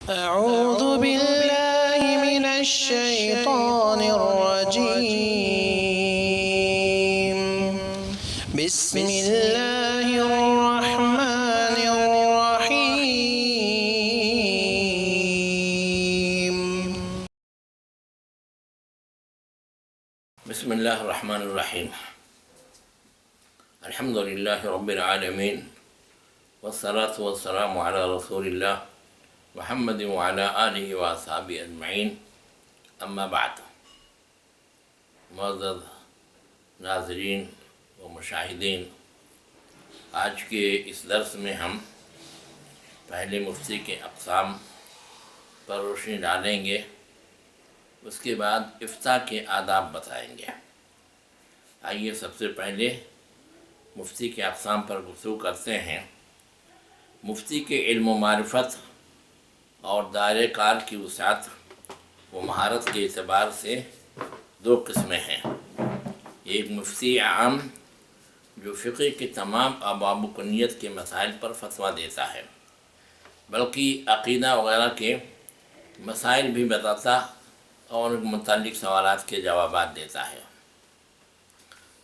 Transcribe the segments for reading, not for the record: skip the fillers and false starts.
أعوذ بالله من الشيطان الرجيم بسم الله الرحمن الرحيم بسم الله الرحمن الرحيم الحمد لله رب العالمين والصلاة والسلام على رسول الله محمد وعلى آله وأصحابه أجمعين اما بعد معزز ناظرین و مشاہدین، آج کے اس درس میں ہم پہلے مفتی کے اقسام پر روشنی ڈالیں گے، اس کے بعد افتاء کے آداب بتائیں گے۔ آئیے سب سے پہلے مفتی کے اقسام پر گفتگو کرتے ہیں۔ مفتی کے علم و معرفت اور دائرہ کار کی وسعت و مہارت کے اعتبار سے دو قسمیں ہیں۔ ایک مفتی عام جو فقہ کے تمام ابواب و کنیت کے مسائل پر فتویٰ دیتا ہے، بلکہ عقیدہ وغیرہ کے مسائل بھی بتاتا اور متعلق سوالات کے جوابات دیتا ہے،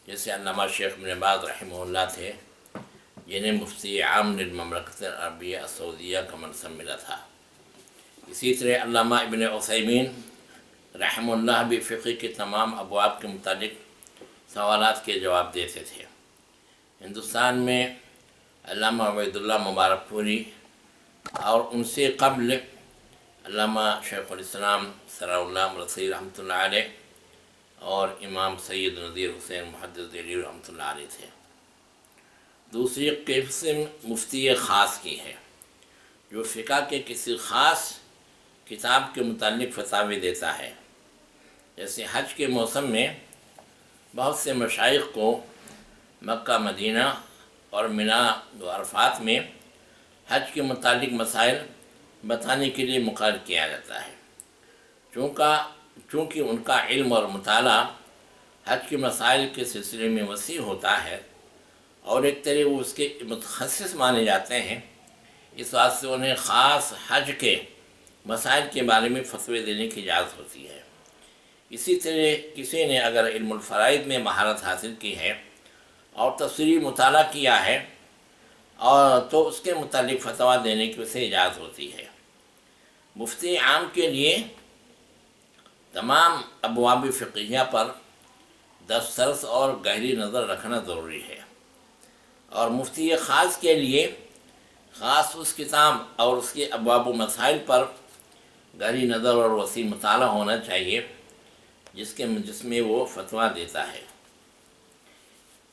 جیسے علامہ شیخ ابن باز رحمہ اللہ تھے، جنہیں مفتی عام للمملکۃ العربیہ السعودیہ کا منصب ملا تھا۔ اسی طرح علامہ ابن عثیمین رحمہ اللہ بھی فقہ کے تمام ابواب کے متعلق سوالات کے جواب دیتے تھے۔ ہندوستان میں علامہ عبید اللہ مبارک پوری اور ان سے قبل علامہ شیخ الاسلام ثناء اللہ مرسی رحمۃ اللہ علیہ اور امام سید نذیر حسین محدث دہلوی رحمۃ اللہ علیہ تھے۔ دوسری قسم مفتی خاص کی ہے، جو فقہ کے کسی خاص کتاب کے متعلق فتاوی دیتا ہے۔ جیسے حج کے موسم میں بہت سے مشائخ کو مکہ، مدینہ اور مینا و عرفات میں حج کے متعلق مسائل بتانے کے لیے مقرر کیا جاتا ہے، چونکہ ان کا علم اور مطالعہ حج کے مسائل کے سلسلے میں وسیع ہوتا ہے اور ایک طرح وہ اس کے متخصص مانے جاتے ہیں، اس واسطے سے انہیں خاص حج کے مسائل کے بارے میں فتوے دینے کی اجازت ہوتی ہے۔ اسی طرح کسی نے اگر علم الفرائض میں مہارت حاصل کی ہے اور تفصیلی مطالعہ کیا ہے اور تو اس کے متعلق فتویٰ دینے کی اسے اجازت ہوتی ہے۔ مفتی عام کے لیے تمام ابواب فقہیہ پر دسترس اور گہری نظر رکھنا ضروری ہے، اور مفتی خاص کے لیے خاص اس کتاب اور اس کے ابواب و مسائل پر گہری نظر اور وسیع مطالعہ ہونا چاہیے جس میں وہ فتویٰ دیتا ہے۔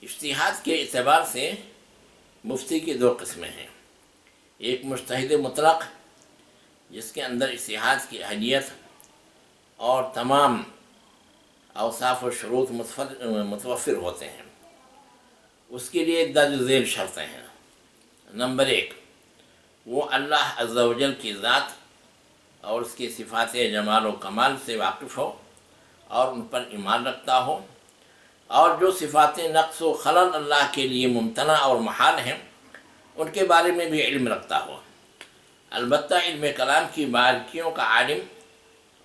اجتہاد کے اعتبار سے مفتی کی دو قسمیں ہیں۔ ایک مجتہد مطلق، جس کے اندر اجتہاد کی اہلیت اور تمام اوصاف و شروط متوفر ہوتے ہیں۔ اس کے لیے درج ذیل شرطیں ہیں۔ نمبر ایک، وہ اللہ عز و جل کی ذات اور اس کی صفات جمال و کمال سے واقف ہو اور ان پر ایمان رکھتا ہو، اور جو صفات نقص و خلل اللہ کے لیے ممتنع اور محال ہیں ان کے بارے میں بھی علم رکھتا ہو۔ البتہ علم کلام کی باریکیوں کا عالم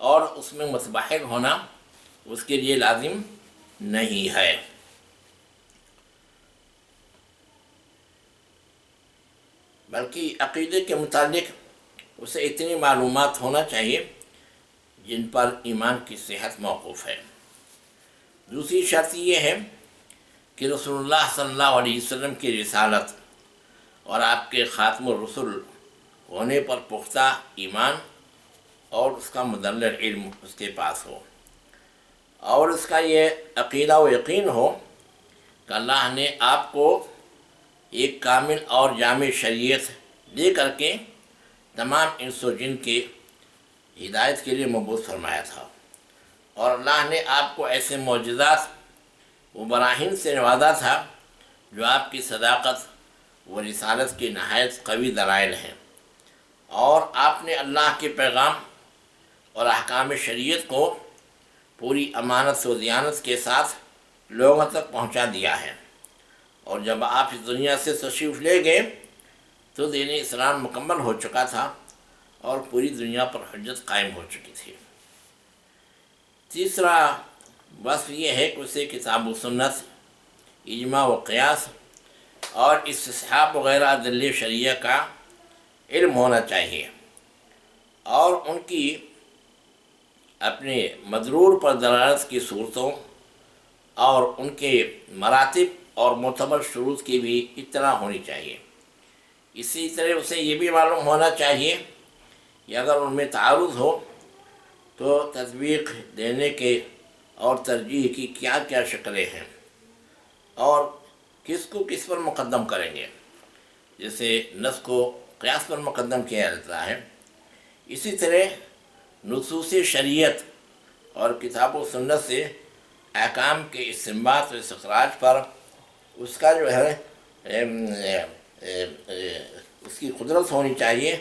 اور اس میں متبحر ہونا اس کے لیے لازم نہیں ہے۔ بلکہ عقیدے کے متعلق اسے اتنی معلومات ہونا چاہیے جن پر ایمان کی صحت موقوف ہے۔ دوسری شرط یہ ہے کہ رسول اللہ صلی اللہ علیہ وسلم کی رسالت اور آپ کے خاتم الرسل ہونے پر پختہ ایمان اور اس کا مدلل علم اس کے پاس ہو، اور اس کا یہ عقیدہ و یقین ہو کہ اللہ نے آپ کو ایک کامل اور جامع شریعت دے کر کے تمام انس و جن کے ہدایت کے لیے مبعوث فرمایا تھا، اور اللہ نے آپ کو ایسے معجزات و براہین سے نوازا تھا جو آپ کی صداقت و رسالت کی نہایت قوی دلائل ہیں، اور آپ نے اللہ کے پیغام اور احکام شریعت کو پوری امانت و دیانت کے ساتھ لوگوں تک پہنچا دیا ہے، اور جب آپ اس دنیا سے تشریف لے گئے تو دین اسلام مکمل ہو چکا تھا، اور پوری دنیا پر حجت قائم ہو چکی تھی۔ تیسرا وصف یہ ہے کہ اسے کتاب و سنت، اجماع و قیاس اور استصحاب وغیرہ ادلہ شرعیہ کا علم ہونا چاہیے، اور ان کی اپنے مضرور پر دلالت کی صورتوں اور ان کے مراتب اور معتبر شروط کی بھی اطلاع ہونی چاہیے۔ اسی طرح اسے یہ بھی معلوم ہونا چاہیے کہ اگر ان میں تعارض ہو تو تطبیق دینے کے اور ترجیح کی کیا کیا شکلیں ہیں اور کس کو کس پر مقدم کریں گے۔ جیسے نص کو قیاس پر مقدم کیا جاتا ہے، اسی طرح نصوص شریعت اور کتاب و سنت سے احکام کے استنباط و استخراج پر اس کا جو ہے اس کی قدرت ہونی چاہیے،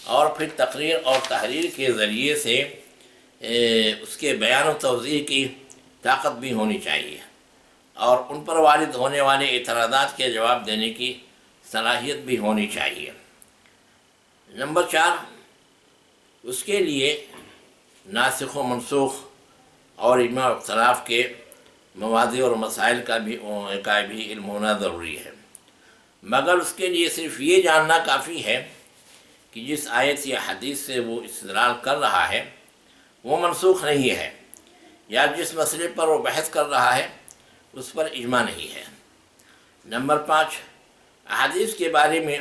اور پھر تقریر اور تحریر کے ذریعے سے اس کے بیان و توضیح کی طاقت بھی ہونی چاہیے، اور ان پر وارد ہونے والے اعتراضات کے جواب دینے کی صلاحیت بھی ہونی چاہیے۔ نمبر 4، اس کے لیے ناسخ و منسوخ اور اجماع و اختلاف کے مواضع اور مسائل کا بھی علم ہونا ضروری ہے، مگر اس کے لیے صرف یہ جاننا کافی ہے کہ جس آیت یا حدیث سے وہ استدلال کر رہا ہے وہ منسوخ نہیں ہے، یا جس مسئلے پر وہ بحث کر رہا ہے اس پر اجماع نہیں ہے۔ نمبر 5، احادیث کے بارے میں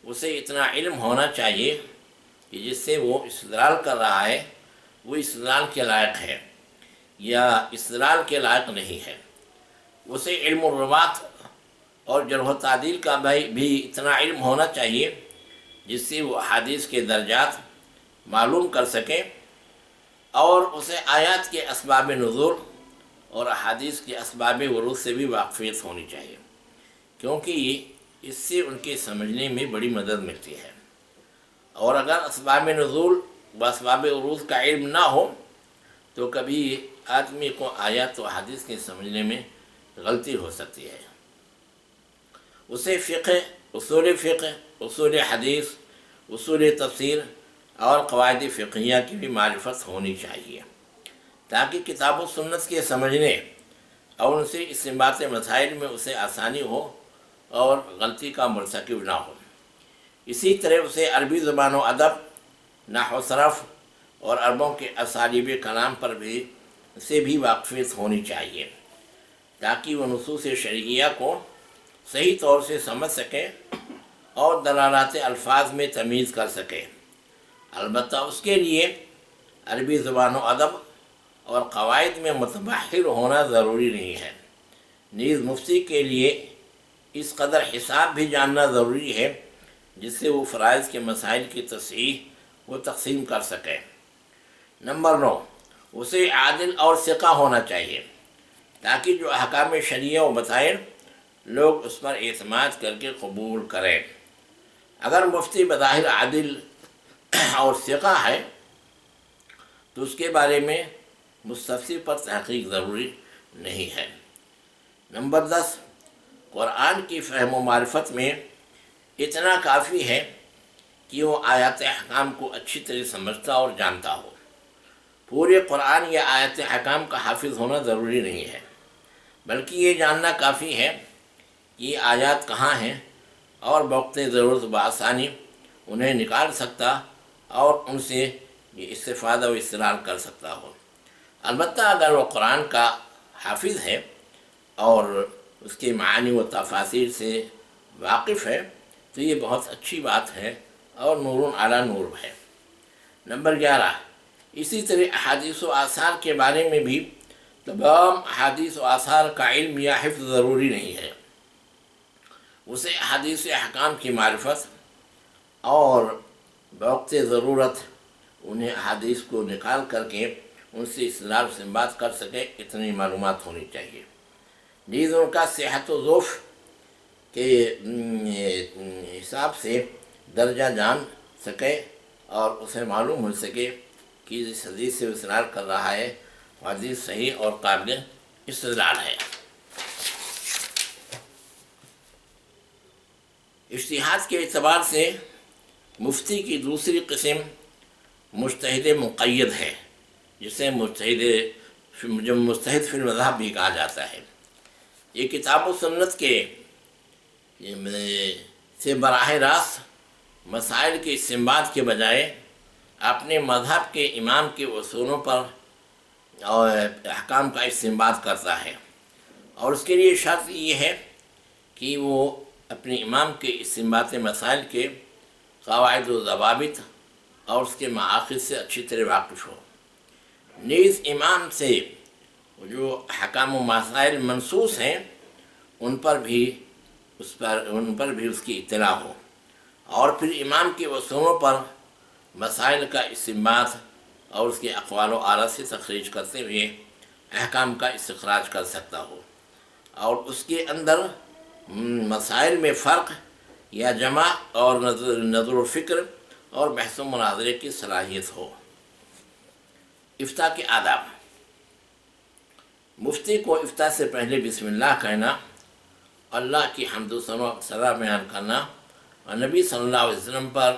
اسے اتنا علم ہونا چاہیے کہ جس سے وہ استدلال کر رہا ہے وہ استدلال کے لائق ہے یا استدلال کے لائق نہیں ہے۔ اسے علم الروات اور جرح و تعدیل کا بھی اتنا علم ہونا چاہیے جس سے وہ احادیث کے درجات معلوم کر سکے، اور اسے آیات کے اسباب نزول اور احادیث کے اسباب ورود سے بھی واقفیت ہونی چاہیے، کیونکہ اس سے ان کے سمجھنے میں بڑی مدد ملتی ہے۔ اور اگر اسباب نزول و اسباب ورود کا علم نہ ہو تو کبھی آدمی کو آیات و احادیث کے سمجھنے میں غلطی ہو سکتی ہے۔ اسے فقہ، اصول حدیث، اصول تفسیر اور قواعد فقہیہ کی بھی معرفت ہونی چاہیے، تاکہ کتاب و سنت کے سمجھنے اور ان سے استنباط مسائل میں اسے آسانی ہو اور غلطی کا مرتکب نہ ہو۔ اسی طرح اسے عربی زبان و ادب، نحو و صرف اور عربوں کے اسالیب کلام پر بھی واقفیت ہونی چاہیے، تاکہ وہ نصوص شرعیہ کو صحیح طور سے سمجھ سکے اور دلالات الفاظ میں تمیز کر سکے۔ البتہ اس کے لیے عربی زبان و ادب اور قواعد میں متبحر ہونا ضروری نہیں ہے، نیز مفتی کے لیے اس قدر حساب بھی جاننا ضروری ہے جس سے وہ فرائض کے مسائل کی تصحیح و تقسیم کر سکے۔ نمبر 9، اسے عادل اور ثقہ ہونا چاہیے، تاکہ جو احکام شرعیہ و بتائیں لوگ اس پر اعتماد کر کے قبول کریں۔ اگر مفتی بظاہر عادل اور ثقہ ہے تو اس کے بارے میں مستفسر پر تحقیق ضروری نہیں ہے۔ نمبر 10، قرآن کی فہم و معرفت میں اتنا کافی ہے کہ وہ آیات احکام کو اچھی طرح سمجھتا اور جانتا ہو۔ پورے قرآن یا آیات احکام کا حافظ ہونا ضروری نہیں ہے، بلکہ یہ جاننا کافی ہے کہ یہ آیات کہاں ہیں اور بوقت ضرورت بآسانی انہیں نکال سکتا اور ان سے یہ استفادہ و استدلال کر سکتا ہو۔ البتہ اگر وہ قرآن کا حافظ ہے اور اس کے معانی و تفاسیر سے واقف ہے تو یہ بہت اچھی بات ہے اور نور علی نور ہے۔ نمبر 11، اسی طرح احادیث و آثار کے بارے میں بھی تمام احادیث و آثار کا علم یا حفظ ضروری نہیں ہے۔ اسے احادیث احکام کی معرفت اور بوقت ضرورت انہیں احادیث کو نکال کر کے ان سے استدلال و استنباط کر سکے، اتنی معلومات ہونی چاہیے۔ نیز ان کا صحت و ضعف کے حساب سے درجہ جان سکے اور اسے معلوم ہو سکے کہ جس حدیث سے استدلال کر رہا ہے وہ حدیث صحیح اور قابل استدلال ہے۔ اجتہاد کے اعتبار سے مفتی کی دوسری قسم مجتہد مقید ہے، جسے مجتہد فی المذہب بھی کہا جاتا ہے۔ یہ کتاب و سنت کے سے براہ راست مسائل کے استنباط کے بجائے اپنے مذہب کے امام کے اصولوں پر اور احکام کا استنباط کرتا ہے، اور اس کے لیے شرط یہ ہے کہ وہ اپنے امام کے استنباط مسائل کے قواعد و ضوابط اور اس کے مآخذ سے اچھی طرح واقف ہو۔ نیز امام سے جو احکام و مسائل منصوص ہیں ان پر بھی اس کی اطلاع ہو، اور پھر امام کے اصولوں پر مسائل کا استنباط اور اس کے اقوال و آراء سے تخریج کرتے ہوئے احکام کا استخراج کر سکتا ہو، اور اس کے اندر مسائل میں فرق یا جمع اور نظر و فکر اور بحث و مناظرے کی صلاحیت ہو۔ افتاء کے آداب۔ مفتی کو افتاء سے پہلے بسم اللہ کہنا، اللہ کی حمد و ثنا بیان کرنا اور نبی صلی اللہ علیہ وسلم پر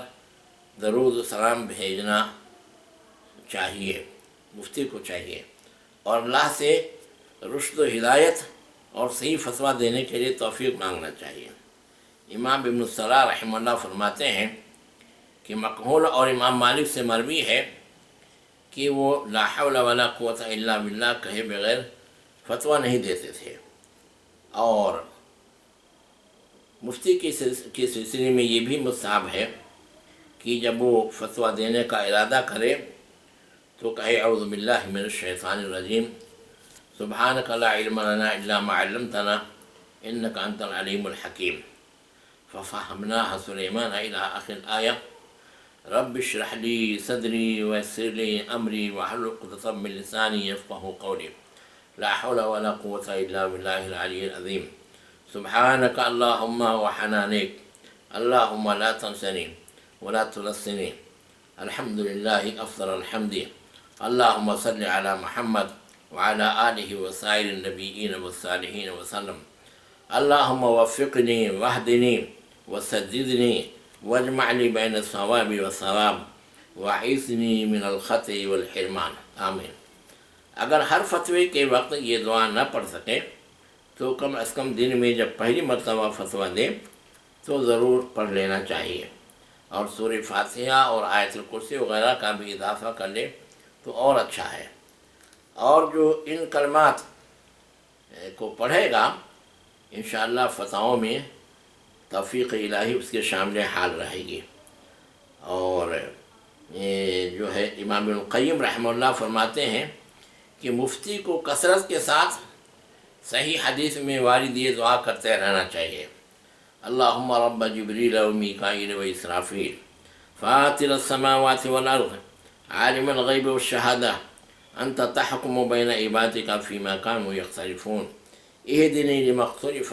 درود و سلام بھیجنا چاہیے، مفتی کو چاہیے، اور اللہ سے رشد و ہدایت اور صحیح فتویٰ دینے کے لیے توفیق مانگنا چاہیے۔ امام ابن الصلاح رحمہ اللہ فرماتے ہیں کہ مقہول اور امام مالک سے مروی ہے کہ وہ لا حول ولا قوت الا باللہ کہے بغیر فتویٰ نہیں دیتے تھے، اور مفتی کے سلسلے میں یہ بھی مستحب ہے کہ جب وہ فتویٰ دینے کا ارادہ کرے تو کہے اعوذ باللہ من الشیطان الرجیم، سبحانک لا علم لنا الا ما علمتنا انک انت العلیم الحکیم، ففہمناہ سلیمان الی آخر آیہ، رب اشرح لی صدری ویسر لی امری واحلل عقدۃ من لسانی یفقہوا قولی، لا حول ولا قوة الا باللہ العلی العظیم، سبحانک اللہم وحنانک، اللہم لا تنسنی ولا تنسنی، الحمدللہ افضل الحمد، اللہم صل علی محمد وعلى آلہ وسائر النبیین والصالحین وسلم، اللہم وفقنی واہدنی وسددنی واجمع لی بین الصواب والصواب واعصمنی من الخطأ والحرمان، آمین۔ اگر ہر فتوے کے وقت یہ دعا نہ پڑھ سکے تو کم از کم دن میں جب پہلی مرتبہ فتویٰ دے تو ضرور پڑھ لینا چاہیے، اور سورہ فاتحہ اور آیت الکرسی وغیرہ کا بھی اضافہ کر لے تو اور اچھا ہے، اور جو ان کلمات کو پڑھے گا انشاءاللہ فتاووں میں توفیق الہی اس کے شامل حال رہے گی۔ اور یہ جو ہے امام ابن القیم رحمہ اللہ فرماتے ہیں کہ مفتی کو کثرت کے ساتھ صحیح حدیث میں وارد یہ دعا کرتے رہنا چاہیے، اللہم رب جبریل و میکائیل و اسرافیل فاطر السماوات والارض عالم الغیب والشہادہ انت تحکم بین عبادک فیما کانوا یختلفون اہدنی لما اختلف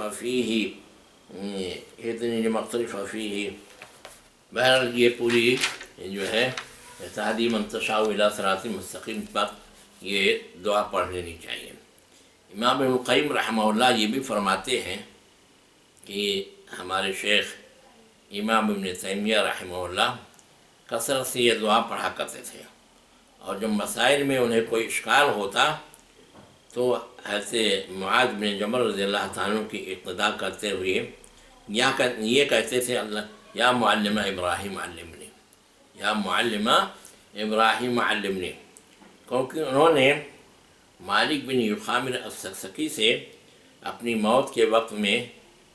فیہ۔ بہرحال یہ پوری جو ہے تہدی من تشاء الی صراط مستقیم پر یہ دعا پڑھ لینی چاہیے۔ امام ابن القیم رحمہ اللہ یہ بھی فرماتے ہیں کہ ہمارے شیخ امام ابن تیمیہ رحمہ اللہ کثرت سے یہ دعا پڑھا کرتے تھے، اور جب مسائل میں انہیں کوئی اشکال ہوتا تو حضرت معاذ بن جبل رضی اللہ تعالیٰ کی اقتداء کرتے ہوئے یہ کہتے تھے، اللہ یا معلم ابراہیم علمنی، یا معلم ابراہیم علمنی، کیونکہ انہوں نے مالک بن یخامر السکسکی سے اپنی موت کے وقت میں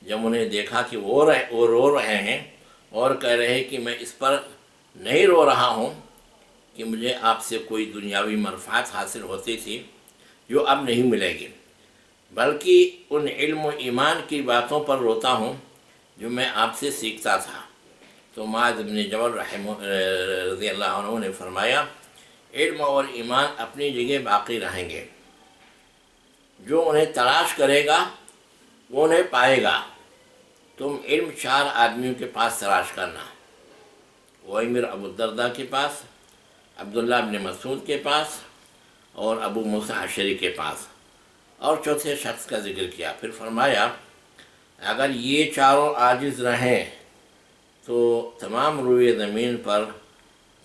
جب انہیں دیکھا کہ وہ رو رہے ہیں اور کہہ رہے ہیں کہ میں اس پر نہیں رو رہا ہوں کہ مجھے آپ سے کوئی دنیاوی منفعت حاصل ہوتی تھی جو اب نہیں ملے گی، بلکہ ان علم و ایمان کی باتوں پر روتا ہوں جو میں آپ سے سیکھتا تھا۔ تو معاذ بن جبل رضی اللہ عنہ نے فرمایا، علم اور ایمان اپنی جگہ باقی رہیں گے، جو انہیں تلاش کرے گا وہ انہیں پائے گا۔ تم علم 4 آدمیوں کے پاس تلاش کرنا، عویمر ابو الدرداء کے پاس، عبداللہ بن مسعود کے پاس، اور ابو موسیٰ اشعری کے پاس، اور چوتھے شخص کا ذکر کیا۔ پھر فرمایا اگر یہ 4 عاجز رہیں تو تمام روئے زمین پر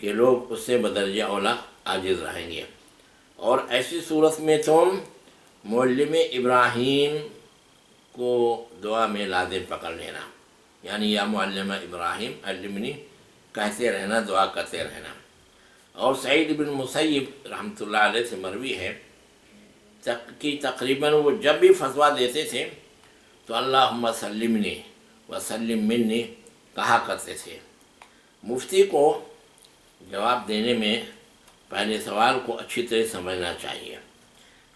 کہ لوگ اس سے بدرجہ اولا عاجز رہیں گے۔ اور ایسی صورت میں تو معلم ابراہیم کو دعا میں لازم پکڑ لینا، یعنی یا معلم ابراہیم علمنی کہتے رہنا، دعا کرتے رہنا۔ اور سعید بن مسیب رحمۃ اللہ علیہ سے مروی ہے کہ تقریباً وہ جب بھی فتویٰ دیتے تھے تو اللہم سلمنی وسلم منی کہا کرتے تھے۔ مفتی کو جواب دینے میں پہلے سوال کو اچھی طرح سمجھنا چاہیے،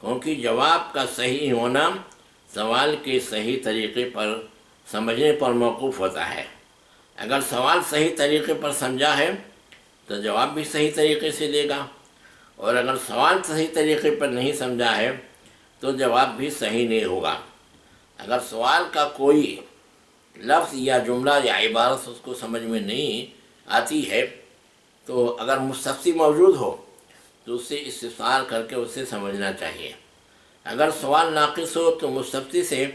کیونکہ جواب کا صحیح ہونا سوال کے صحیح طریقے پر سمجھنے پر موقوف ہوتا ہے۔ اگر سوال صحیح طریقے پر سمجھا ہے تو جواب بھی صحیح طریقے سے دے گا، اور اگر سوال صحیح طریقے پر نہیں سمجھا ہے تو جواب بھی صحیح نہیں ہوگا۔ اگر سوال کا کوئی لفظ یا جملہ یا عبارت اس کو سمجھ میں نہیں آتی ہے تو اگر مستفسر موجود ہو تو اس سے استفسار کر کے اسے سمجھنا چاہیے۔ اگر سوال ناقص ہو تو مستفسر سے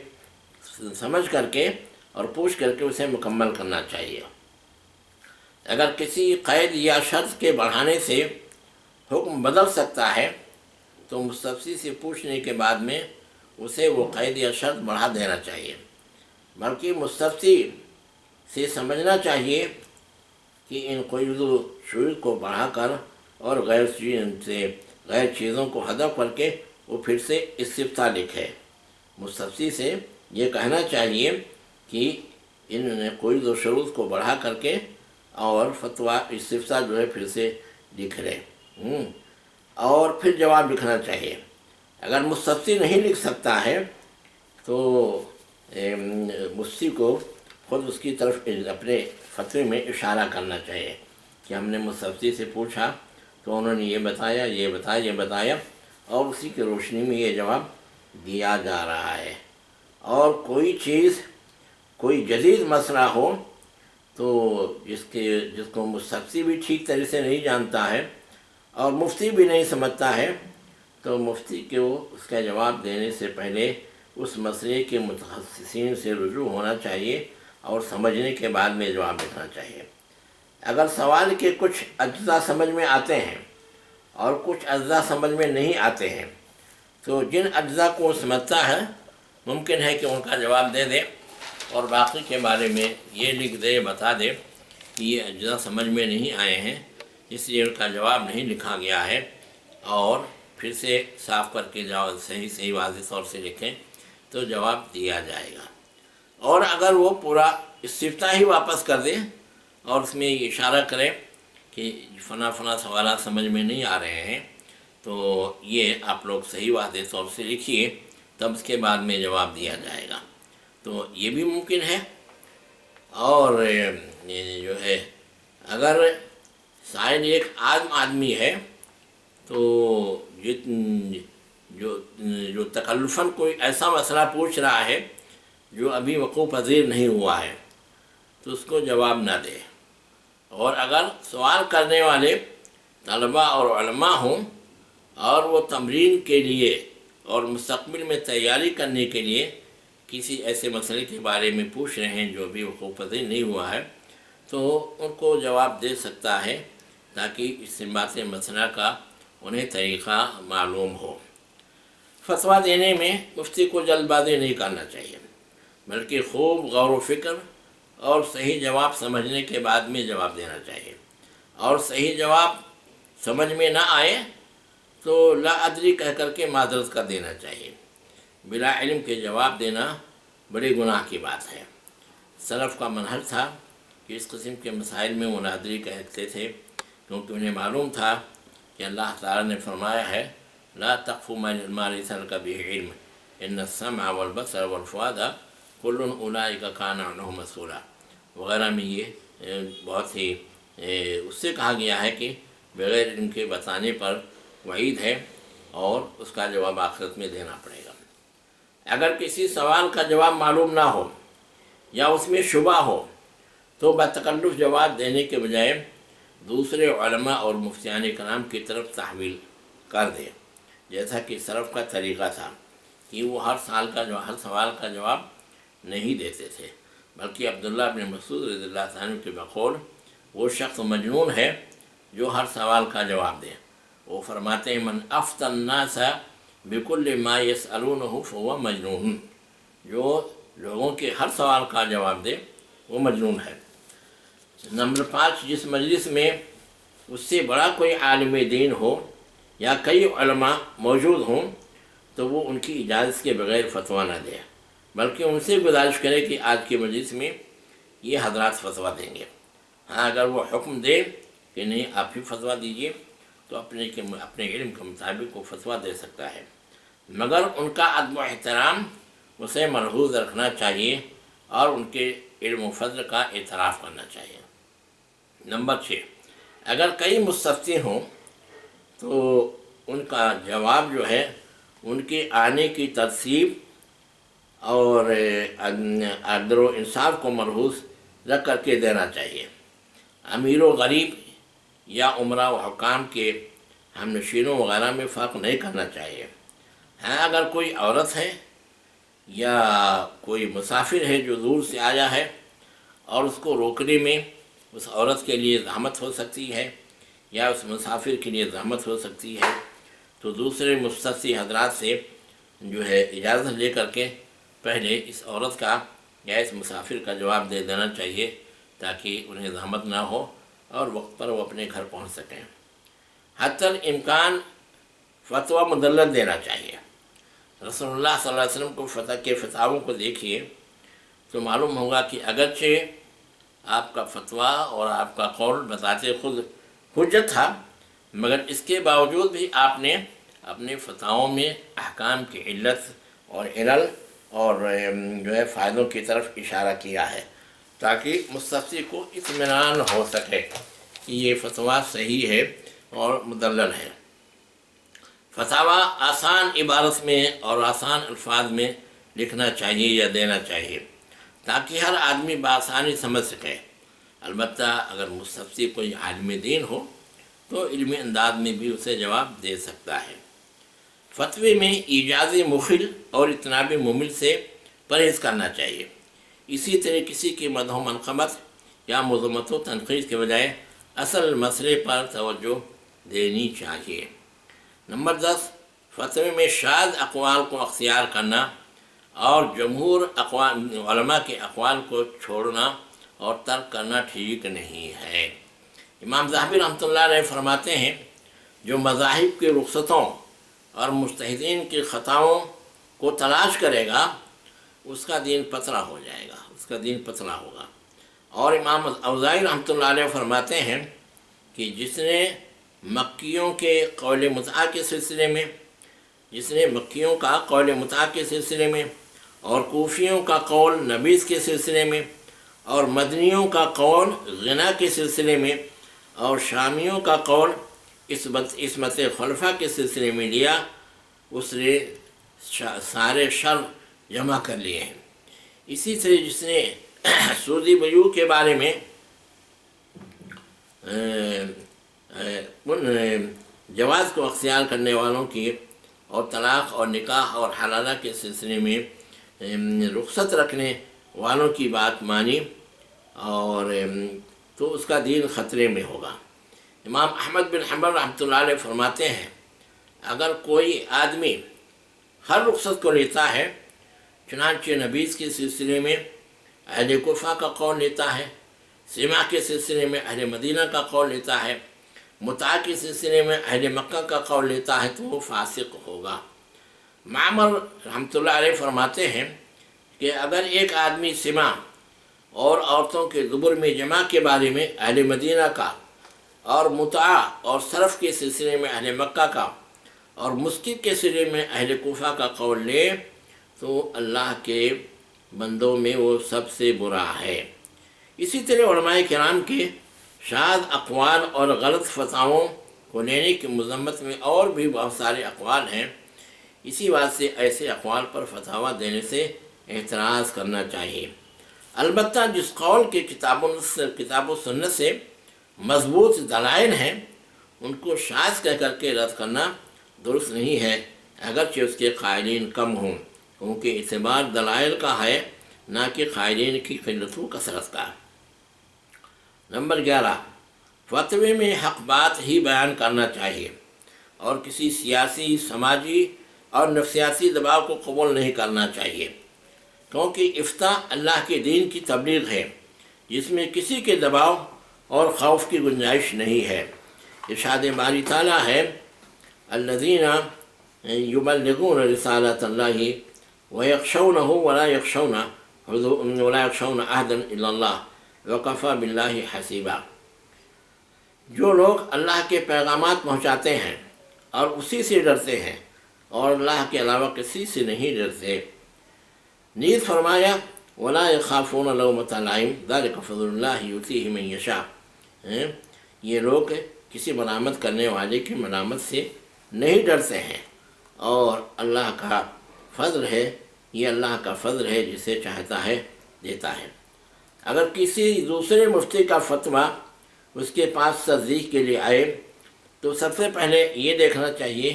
سمجھ کر کے اور پوچھ کر کے اسے مکمل کرنا چاہیے۔ اگر کسی قید یا شرط کے بڑھانے سے حکم بدل سکتا ہے تو مستفسر سے پوچھنے کے بعد میں اسے وہ قید یا شرط بڑھا دینا چاہیے، بلکہ مستفسر سے سمجھنا چاہیے کہ ان قید و شروط کو بڑھا کر اور غیر چیزوں کو حذف کر کے وہ پھر سے استفتاء لکھے۔ مستفسر سے یہ کہنا چاہیے کہ ان قید و شروط کو بڑھا کر کے اور فتویٰ استفتاء جو ہے پھر سے لکھ لے، اور پھر جواب لکھنا چاہیے۔ اگر مستفسر نہیں لکھ سکتا ہے تو مفتی کو خود اس کی طرف اپنے فتوے میں اشارہ کرنا چاہیے کہ ہم نے مستفسر سے پوچھا تو انہوں نے یہ بتایا اور اسی کی روشنی میں یہ جواب دیا جا رہا ہے۔ اور کوئی جدید مسئلہ ہو تو جس کو مستفسر بھی ٹھیک طرح سے نہیں جانتا ہے اور مفتی بھی نہیں سمجھتا ہے تو مفتی کو اس کا جواب دینے سے پہلے اس مسئلے کے متخصصین سے رجوع ہونا چاہیے اور سمجھنے کے بعد میں جواب لکھنا چاہیے۔ اگر سوال کے کچھ اجزاء سمجھ میں آتے ہیں اور کچھ اجزاء سمجھ میں نہیں آتے ہیں تو جن اجزاء کو وہ سمجھتا ہے ممکن ہے کہ ان کا جواب دے دے، اور باقی کے بارے میں یہ لکھ دے، بتا دے کہ یہ اجزاء سمجھ میں نہیں آئے ہیں اس لیے ان کا جواب نہیں لکھا گیا ہے، اور پھر سے صاف کر کے جواب صحیح واضح طور سے لکھیں تو جواب دیا جائے گا۔ اور اگر وہ پورا استفتاء ہی واپس کر دے اور اس میں یہ اشارہ کرے کہ فلاں سوالات سمجھ میں نہیں آ رہے ہیں تو یہ آپ لوگ صحیح واضح طور سے لکھیے، تب اس کے بعد میں جواب دیا جائے گا، تو یہ بھی ممکن ہے۔ اور یہ جو ہے اگر سائل ایک عام آدمی ہے تو جو تکلفاً کوئی ایسا مسئلہ پوچھ رہا ہے جو ابھی وقوع پذیر نہیں ہوا ہے تو اس کو جواب نہ دے، اور اگر سوال کرنے والے طلباء اور علماء ہوں اور وہ تمرین کے لیے اور مستقبل میں تیاری کرنے کے لیے کسی ایسے مسئلے کے بارے میں پوچھ رہے ہیں جو ابھی وقوع پذیر نہیں ہوا ہے تو ان کو جواب دے سکتا ہے تاکہ استنباط مسئلہ کا انہیں طریقہ معلوم ہو۔ فتویٰ دینے میں مفتی کو جلد بازی نہیں کرنا چاہیے، بلکہ خوب غور و فکر اور صحیح جواب سمجھنے کے بعد میں جواب دینا چاہیے، اور صحیح جواب سمجھ میں نہ آئے تو لا ادری کہہ کر کے معذرت کر دینا چاہیے۔ بلا علم کے جواب دینا بڑے گناہ کی بات ہے۔ سلف کا منہج تھا کہ اس قسم کے مسائل میں وہ لا ادری کہتے تھے، کیونکہ انہیں معلوم تھا کہ اللہ تعالیٰ نے فرمایا ہے لا تقف ما لیس لک بہ علم ان السمع والبصر والفؤاد کل اولئک کان عنہ مسئولا وغیرہ میں یہ بہت ہی اس سے کہا گیا ہے کہ بغیر علم کے بتانے پر وعید ہے اور اس کا جواب آخرت میں دینا پڑے گا۔ اگر کسی سوال کا جواب معلوم نہ ہو یا اس میں شبہ ہو تو بتکلف جواب دینے کے بجائے دوسرے علماء اور مفتیان کرام کی طرف تحویل کر دے، جیسا کہ سلف کا طریقہ تھا کہ وہ ہر سوال کا جواب نہیں دیتے تھے، بلکہ عبداللہ بن مسعود رضی اللہ عنہ کے بقول وہ شخص مجنون ہے جو ہر سوال کا جواب دے۔ وہ فرماتے ہیں من افتى الناس بكل ما يسألونه فهو مجنون، جو لوگوں کے ہر سوال کا جواب دے وہ مجنون ہے۔ نمبر 5، جس مجلس میں اس سے بڑا کوئی عالم دین ہو یا کئی علماء موجود ہوں تو وہ ان کی اجازت کے بغیر فتویٰ نہ دے، بلکہ ان سے گزارش کرے کہ آج کے مجلس میں یہ حضرات فتویٰ دیں گے۔ ہاں اگر وہ حکم دے کہ نہیں آپ ہی فتویٰ دیجیے تو اپنے علم کے مطابق وہ فتویٰ دے سکتا ہے، مگر ان کا ادب و احترام اسے ملحوظ رکھنا چاہیے اور ان کے علم و فضل کا اعتراف کرنا چاہیے۔ نمبر 6، اگر کئی مستفتی ہوں تو ان کا جواب جو ہے ان کے آنے کی ترتیب اور عدل و انصاف کو ملحوظ رکھ کر کے دینا چاہیے۔ امیر و غریب یا عمراء و حکام کے ہم نشینوں وغیرہ میں فرق نہیں کرنا چاہیے۔ ہاں اگر کوئی عورت ہے یا کوئی مسافر ہے جو دور سے آیا ہے اور اس کو روکنے میں اس عورت کے لیے زحمت ہو سکتی ہے یا اس مسافر کے لیے زحمت ہو سکتی ہے تو دوسرے مستفتی حضرات سے جو ہے اجازت لے کر کے پہلے اس عورت کا یا اس مسافر کا جواب دے دینا چاہیے تاکہ انہیں زحمت نہ ہو اور وقت پر وہ اپنے گھر پہنچ سکیں۔ حتی الامکان فتویٰ مدلل دینا چاہیے۔ رسول اللہ صلی اللہ علیہ وسلم کو فتاووں کو دیکھیے تو معلوم ہوگا کہ اگرچہ آپ کا فتویٰ اور آپ کا قول بذات خود حجت تھا، مگر اس کے باوجود بھی آپ نے اپنے فتاووں میں احکام کی علت اور علل اور جو ہے فائدوں کی طرف اشارہ کیا ہے تاکہ مستفتی کو اطمینان ہو سکے کہ یہ فتویٰ صحیح ہے اور مدلل ہے۔ فتاویٰ آسان عبارت میں اور آسان الفاظ میں لکھنا چاہیے یا دینا چاہیے تاکہ ہر آدمی بآسانی سمجھ سکے۔ البتہ اگر مستفتی کوئی عالم دین ہو تو علمی انداز میں بھی اسے جواب دے سکتا ہے۔ فتوے میں ایجاز مخل اور اطناب ممل سے پرہیز کرنا چاہیے۔ اسی طرح کسی کی مدح و منقبت یا مذمت و تنقید کے بجائے اصل مسئلے پر توجہ دینی چاہیے۔ نمبر 10، فتوے میں شاذ اقوال کو اختیار کرنا اور جمہور علماء کے اقوال کو چھوڑنا اور ترک کرنا ٹھیک نہیں ہے۔ امام ذہبی رحمۃ اللہ علیہ فرماتے ہیں جو مذاہب کی رخصتوں اور مجتہدین کی خطاؤں کو تلاش کرے گا اس کا دین پتلا ہو جائے گا، اس کا دین پتلا ہوگا۔ اور امام اوزاعی رحمۃ اللہ علیہ فرماتے ہیں کہ جس نے مکیوں کے قول متعہ کے سلسلے میں مکیوں کا قول متعہ کے سلسلے میں اور کوفیوں کا قول نبیذ کے سلسلے میں اور مدنیوں کا قول غنا کے سلسلے میں اور شامیوں کا قول عصمت خلفاء کے سلسلے میں لیا، اس نے سارے شر جمع کر لیے ہیں۔ اسی طرح جس نے سودی بیوع کے بارے میں ان جواز کو اختیار کرنے والوں کی اور طلاق اور نکاح اور حلالہ کے سلسلے میں رخصت رکھنے والوں کی بات مانی اور تو اس کا دین خطرے میں ہوگا۔ امام احمد بن حنبل رحمۃ اللہ علیہ فرماتے ہیں اگر کوئی آدمی ہر رخصت کو لیتا ہے، چنانچہ نبیذ کے سلسلے میں اہل کوفہ کا قول لیتا ہے، سماع کے سلسلے میں اہل مدینہ کا قول لیتا ہے، متعہ کے سلسلے میں اہل مکہ کا قول لیتا ہے تو وہ فاسق ہوگا۔ معمر رحمۃ اللہ علیہ فرماتے ہیں کہ اگر ایک آدمی سماع اور عورتوں کے دبر میں جمع کے بارے میں اہل مدینہ کا اور متعہ اور صرف کے سلسلے میں اہل مکہ کا اور مسکت کے سلسلے میں اہل کوفہ کا قول لے تو اللہ کے بندوں میں وہ سب سے برا ہے۔ اسی طرح علماء کرام کے شاذ اقوال اور غلط فتاووں کو لینے کی مذمت میں اور بھی بہت سارے اقوال ہیں، اسی بات سے ایسے اقوال پر فتاویٰ دینے سے اعتراض کرنا چاہیے۔ البتہ جس قول کے کتاب و سنت سے مضبوط دلائل ہیں ان کو شاذ کہہ کر کے رد کرنا درست نہیں ہے، اگرچہ اس کے قائلین کم ہوں، کیونکہ اعتبار دلائل کا ہے نہ کہ قائلین کی قلت و کثرت کا۔ نمبر 11، فتوے میں حق بات ہی بیان کرنا چاہیے اور کسی سیاسی، سماجی اور نفسیاتی دباؤ کو قبول نہیں کرنا چاہیے، کیونکہ افتاء اللہ کے دین کی تبلیغ ہے جس میں کسی کے دباؤ اور خوف کی گنجائش نہیں ہے۔ ارشاد باری تعالیٰ ہے الذین یبلغون رسالۃ اللہ ویخشونہ ولا یخشون عہدا الا اللہ وکفی باللہ حسیبا۔ جو لوگ اللہ کے پیغامات پہنچاتے ہیں اور اسی سے ڈرتے ہیں اور اللہ کے علاوہ کسی سے نہیں ڈرتے۔ نیز فرمایا ولا یخافون لومۃ لائم ذلک فضل اللہ یؤتیہ من یشاء۔ یہ لوگ کسی ملامت کرنے والے کی ملامت سے نہیں ڈرتے ہیں اور اللہ کا فضل ہے، یہ اللہ کا فضل ہے، جسے چاہتا ہے دیتا ہے۔ اگر کسی دوسرے مفتی کا فتویٰ اس کے پاس تصدیق کے لیے آئے تو سب سے پہلے یہ دیکھنا چاہیے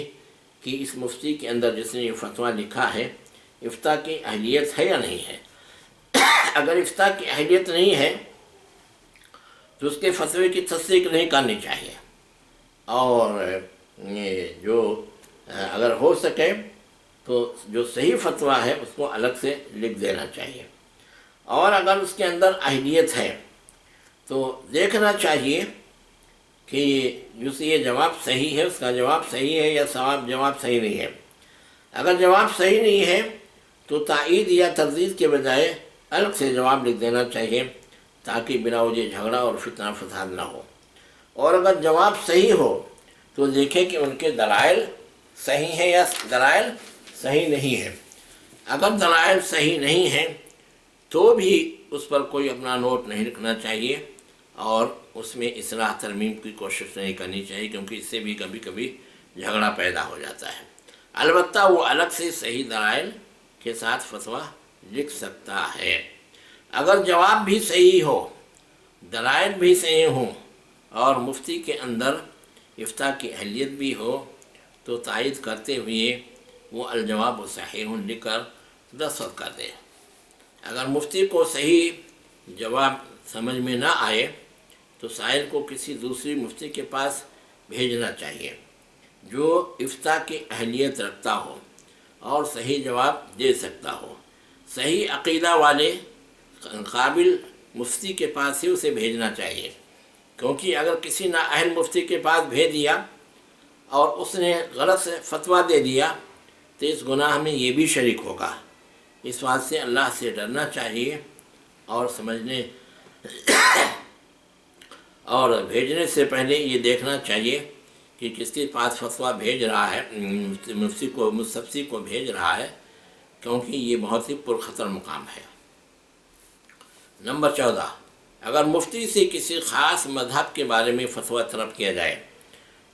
کہ اس مفتی کے اندر جس نے یہ فتویٰ لکھا ہے افتاء کی اہلیت ہے یا نہیں ہے۔ اگر افتاء کی اہلیت نہیں ہے تو اس کے فتوے کی تصدیق نہیں کرنی چاہیے، اور جو اگر ہو سکے تو جو صحیح فتویٰ ہے اس کو الگ سے لکھ دینا چاہیے، اور اگر اس کے اندر اہلیت ہے تو دیکھنا چاہیے کہ جس یہ جواب صحیح ہے اس کا جواب صحیح ہے یا جواب صحیح نہیں ہے۔ اگر جواب صحیح نہیں ہے تو تائید یا تردید کے بجائے الگ سے جواب لکھ دینا چاہیے تاکہ بلا وجہ جھگڑا اور فتنہ فساد نہ ہو۔ اور اگر جواب صحیح ہو تو دیکھیں کہ ان کے دلائل صحیح ہیں یا دلائل صحیح نہیں ہیں۔ اگر دلائل صحیح نہیں ہیں تو بھی اس پر کوئی اپنا نوٹ نہیں رکھنا چاہیے اور اس میں اصلاح ترمیم کی کوشش نہیں کرنی چاہیے، کیونکہ اس سے بھی کبھی کبھی جھگڑا پیدا ہو جاتا ہے۔ البتہ وہ الگ سے صحیح دلائل کے ساتھ فتویٰ لکھ سکتا ہے۔ اگر جواب بھی صحیح ہو، دلائل بھی صحیح ہوں اور مفتی کے اندر افتاء کی اہلیت بھی ہو تو تائید کرتے ہوئے وہ الجواب صحیح لکھ کر دستخط کر دے۔ اگر مفتی کو صحیح جواب سمجھ میں نہ آئے تو سائل کو کسی دوسری مفتی کے پاس بھیجنا چاہیے جو افتاء کی اہلیت رکھتا ہو اور صحیح جواب دے سکتا ہو۔ صحیح عقیدہ والے قابل مفتی کے پاس ہی اسے بھیجنا چاہیے، کیونکہ اگر کسی نااہل مفتی کے پاس بھیج دیا اور اس نے غلط فتویٰ دے دیا تو اس گناہ میں یہ بھی شریک ہوگا۔ اس بات سے اللہ سے ڈرنا چاہیے اور سمجھنے اور بھیجنے سے پہلے یہ دیکھنا چاہیے کہ کس کے پاس فتویٰ بھیج رہا ہے، مستفتی کو بھیج رہا ہے، کیونکہ یہ بہت ہی پرخطر مقام ہے۔ نمبر 14، اگر مفتی سے کسی خاص مذہب کے بارے میں فتویٰ طلب کیا جائے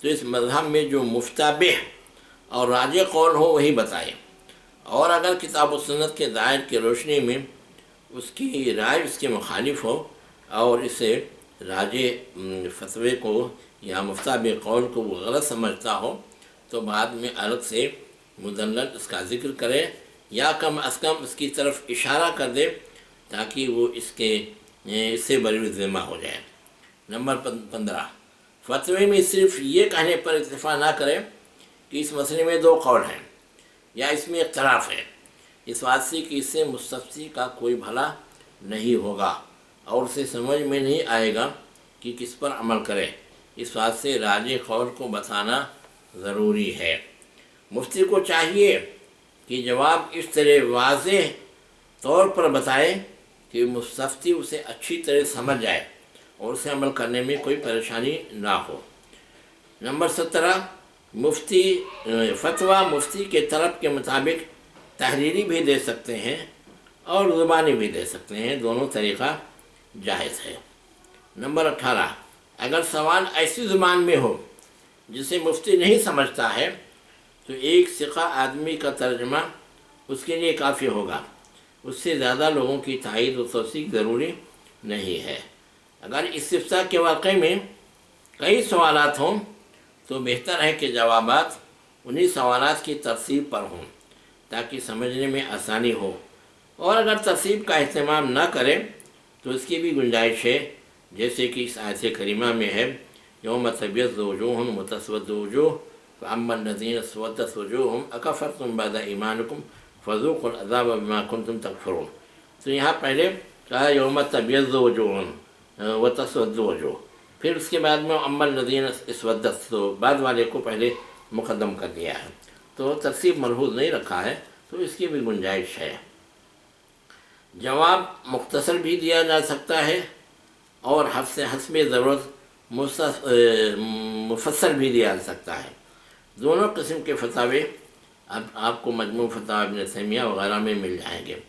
تو اس مذہب میں جو مفتبہ اور راجح قول ہو وہی بتائے، اور اگر کتاب و سنت کے دائر کی روشنی میں اس کی رائے اس کے مخالف ہو اور اسے راجح فتوے کو یا مفتبہ قول کو وہ غلط سمجھتا ہو تو بعد میں الگ سے مدلل اس کا ذکر کرے یا کم از کم اس کی طرف اشارہ کر دے تاکہ وہ اس سے بری ذمہ ہو جائے۔ نمبر 15، فتوے میں صرف یہ کہنے پر اکتفا نہ کرے کہ اس مسئلے میں 2 قول ہیں یا اس میں اختلاف ہے، اس بات سے کہ اس سے مستفتی کا کوئی بھلا نہیں ہوگا اور اسے سمجھ میں نہیں آئے گا کہ کس پر عمل کرے۔ اس بات سے راجح قول کو بتانا ضروری ہے۔ مفتی کو چاہیے کہ جواب اس طرح واضح طور پر بتائے کہ مستفتی اسے اچھی طرح سمجھ جائے اور اسے عمل کرنے میں کوئی پریشانی نہ ہو۔ نمبر 17، فتویٰ مفتی کے طلب کے مطابق تحریری بھی دے سکتے ہیں اور زبانی بھی دے سکتے ہیں، دونوں طریقہ جائز ہے۔ نمبر 18، اگر سوال ایسی زبان میں ہو جسے مفتی نہیں سمجھتا ہے تو ایک ثقہ آدمی کا ترجمہ اس کے لیے کافی ہوگا، اس سے زیادہ لوگوں کی تائید و توثیق ضروری نہیں ہے۔ اگر استفسار کے واقعے میں کئی سوالات ہوں تو بہتر ہے کہ جوابات انہی سوالات کی ترتیب پر ہوں تاکہ سمجھنے میں آسانی ہو، اور اگر ترتیب کا اہتمام نہ کرے تو اس کی بھی گنجائش ہے، جیسے کہ اس آیت کریمہ میں ہے یوم تبیض وجوہ و تسود وجوہ فاما الذین اسودت وجوہہم اکفرتم بعد ایمانکم فذوقوا العذاب بما کنتم تکفرون۔ تو یہاں پہلے کہا یوم تبیض وجوہ و تسود وجوہ، پھر اس کے بعد میں اما الذین اسودت، تو بعد والے کو پہلے مقدم کر دیا ہے، تو ترتیب ملحوظ نہیں رکھا ہے، تو اس کی بھی گنجائش ہے۔ جواب مختصر بھی دیا جا سکتا ہے اور حسب ضرورت مفصل بھی دیا جا سکتا ہے۔ دونوں قسم کے فتاوے اب آپ کو مجموع فتاوی ابن تیمیہ وغیرہ میں مل جائیں گے۔